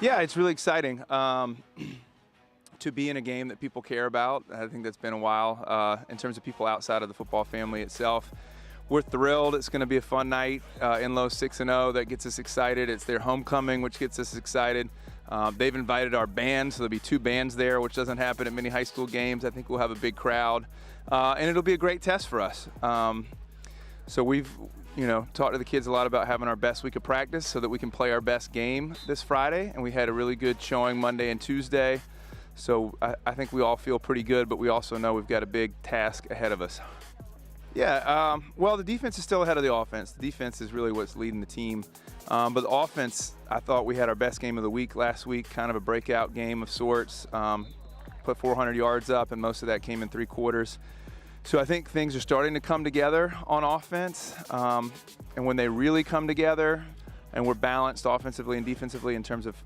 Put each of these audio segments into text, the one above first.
Yeah, it's really exciting to be in a game that people care about. I think that's been a while in terms of people outside of the football family itself. We're thrilled. It's going to be a fun night. Enloe 6-0, that gets us excited. It's their homecoming, which gets us excited. They've invited our band, so there'll be 2 bands there, which doesn't happen at many high school games. I think we'll have a big crowd, and it'll be a great test for us. So we've talked to the kids a lot about having our best week of practice so that we can play our best game this Friday, and we had a really good showing Monday and Tuesday. So I think we all feel pretty good, but we also know we've got a big task ahead of us. Yeah, well, the defense is still ahead of the offense. The defense is really what's leading the team. But the offense, I thought we had our best game of the week last week, kind of a breakout game of sorts. Put 400 yards up, and most of that came in 3 quarters. So I think things are starting to come together on offense. And when they really come together and we're balanced offensively and defensively in terms of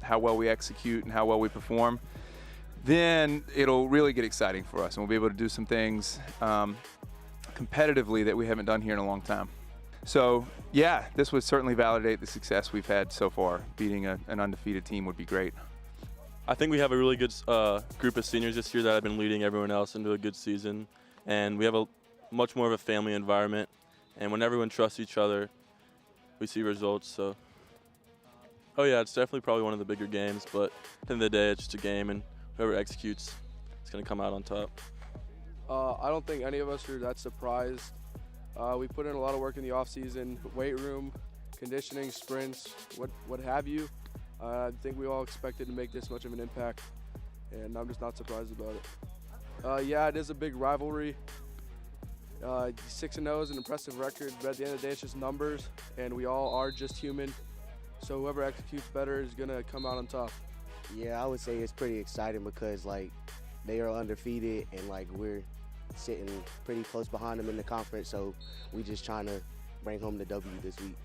how well we execute and how well we perform, then it'll really get exciting for us, and we'll be able to do some things competitively that we haven't done here in a long time. So yeah, this would certainly validate the success we've had so far. Beating an undefeated team would be great. I think we have a really good group of seniors this year that have been leading everyone else into a good season, and we have a much more of a family environment, and when everyone trusts each other, we see results. So oh yeah, it's definitely probably one of the bigger games, but at the end of the day, it's just a game, and whoever executes is going to come out on top. I don't think any of us are that surprised. We put in a lot of work in the off-season, weight room, conditioning, sprints, what have you. I think we all expected to make this much of an impact, and I'm just not surprised about it. Yeah, it is a big rivalry. 6-0 is an impressive record, but at the end of the day, it's just numbers, and we all are just human. So whoever executes better is going to come out on top. Yeah, I would say it's pretty exciting because, they are undefeated, and, we're sitting pretty close behind them in the conference, so we just trying to bring home the W this week.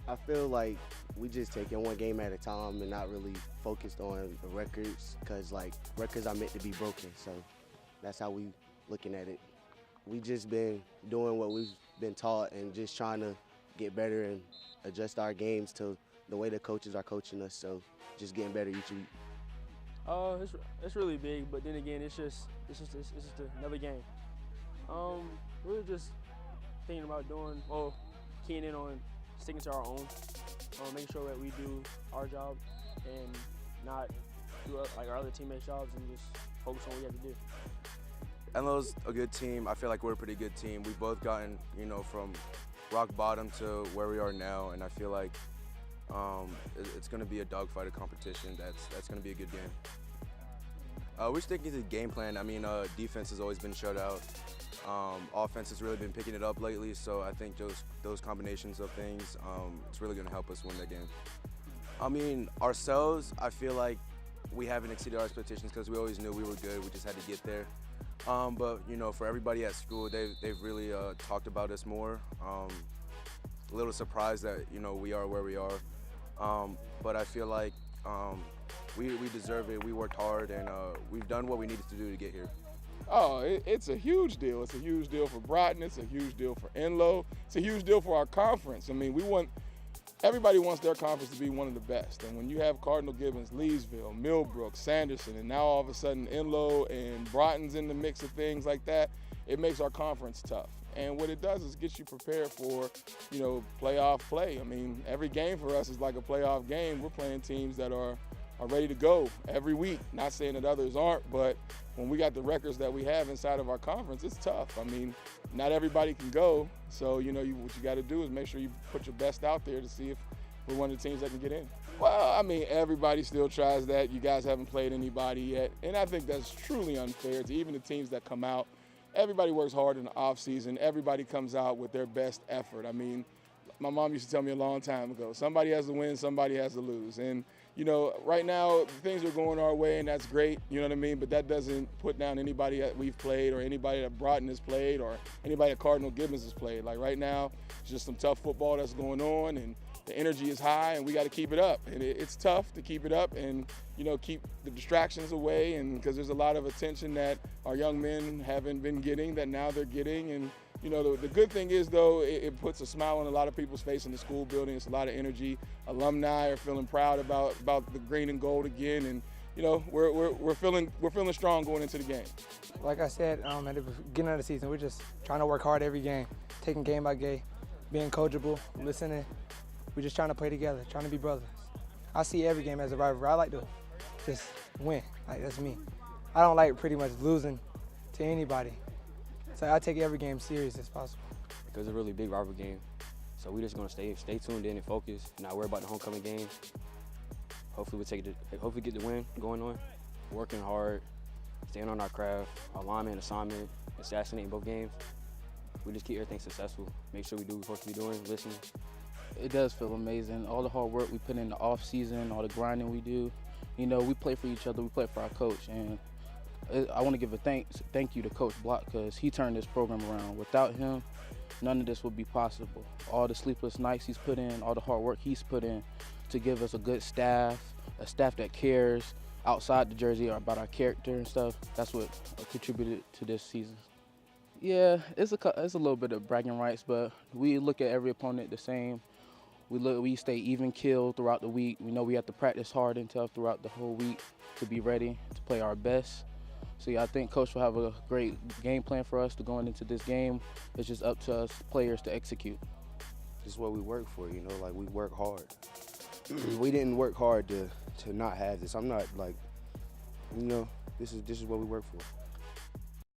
I feel like we just taking one game at a time and not really focused on the records because, records are meant to be broken, so that's how we looking at it. We just been doing what we've been taught and just trying to get better and adjust our games to the way the coaches are coaching us, so just getting better each week. It's really big, but then again, it's just another game. Really just thinking about keying in on sticking to our own, making sure that we do our job and not do our other teammates' jobs, and just focus on what we have to do. Enloe's a good team. I feel like we're a pretty good team. We've both gotten, from rock bottom to where we are now, and I feel like it's going to be a dogfight, a competition. That's going to be a good game. We're sticking to the game plan. I mean, defense has always been shut out. Offense has really been picking it up lately, so I think those combinations of things, it's really going to help us win that game. I mean, ourselves, I feel like we haven't exceeded our expectations because we always knew we were good. We just had to get there. But for everybody at school, they've really talked about us more. A little surprised that we are where we are. But I feel like we deserve it. We worked hard, and we've done what we needed to do to get here. Oh, it's a huge deal. It's a huge deal for Broughton. It's a huge deal for Enloe. It's a huge deal for our conference. I mean, everybody wants their conference to be one of the best. And when you have Cardinal Gibbons, Leesville, Millbrook, Sanderson, and now all of a sudden Enloe and Broughton's in the mix of things like that, it makes our conference tough. And what it does is get you prepared for, playoff play. I mean, every game for us is like a playoff game. We're playing teams that are ready to go every week. Not saying that others aren't, but when we got the records that we have inside of our conference, it's tough. I mean, not everybody can go. So, what you got to do is make sure you put your best out there to see if we're one of the teams that can get in. Well, I mean, everybody still tries that. You guys haven't played anybody yet. And I think that's truly unfair to even the teams that come out. Everybody works hard in the off season. Everybody comes out with their best effort. I mean, my mom used to tell me a long time ago, somebody has to win, somebody has to lose. And, right now things are going our way, and that's great, you know what I mean? But that doesn't put down anybody that we've played or anybody that Broughton has played or anybody that Cardinal Gibbons has played. Like right now, it's just some tough football that's going on, and the energy is high, and we got to keep it up. And it's tough to keep it up and, keep the distractions away, and because there's a lot of attention that our young men haven't been getting that now they're getting, and You know, the good thing is, though, it puts a smile on a lot of people's face in the school building. It's a lot of energy. Alumni are feeling proud about the green and gold again, and you know, we're feeling strong going into the game. Like I said at the beginning of the season, we're just trying to work hard every game, taking game by game, being coachable, listening. We're just trying to play together, trying to be brothers. I see every game as a rivalry. I like to just win. Like, that's me. I don't like pretty much losing to anybody. So I take every game serious as possible. Because it's a really big rivalry game. So we're just gonna stay tuned in and focus, not worry about the homecoming game. Hopefully get the win going on. Working hard, staying on our craft, alignment, assignment, assassinating both games. We just keep everything successful. Make sure we do what we're supposed to be doing, listening. It does feel amazing. All the hard work we put in the off season, all the grinding we do. You know, we play for each other, we play for our coach, and I want to give a thank you to Coach Block, because he turned this program around. Without him, none of this would be possible. All the sleepless nights he's put in, all the hard work he's put in to give us a good staff, a staff that cares outside the jersey about our character and stuff. That's what contributed to this season. Yeah, it's a little bit of bragging rights, but we look at every opponent the same. We stay even keeled throughout the week. We know we have to practice hard and tough throughout the whole week to be ready to play our best. So yeah, I think Coach will have a great game plan for us to going into this game. It's just up to us players to execute. This is what we work for, you know, like we work hard. We didn't work hard to not have this. I'm not like, you know, this is what we work for.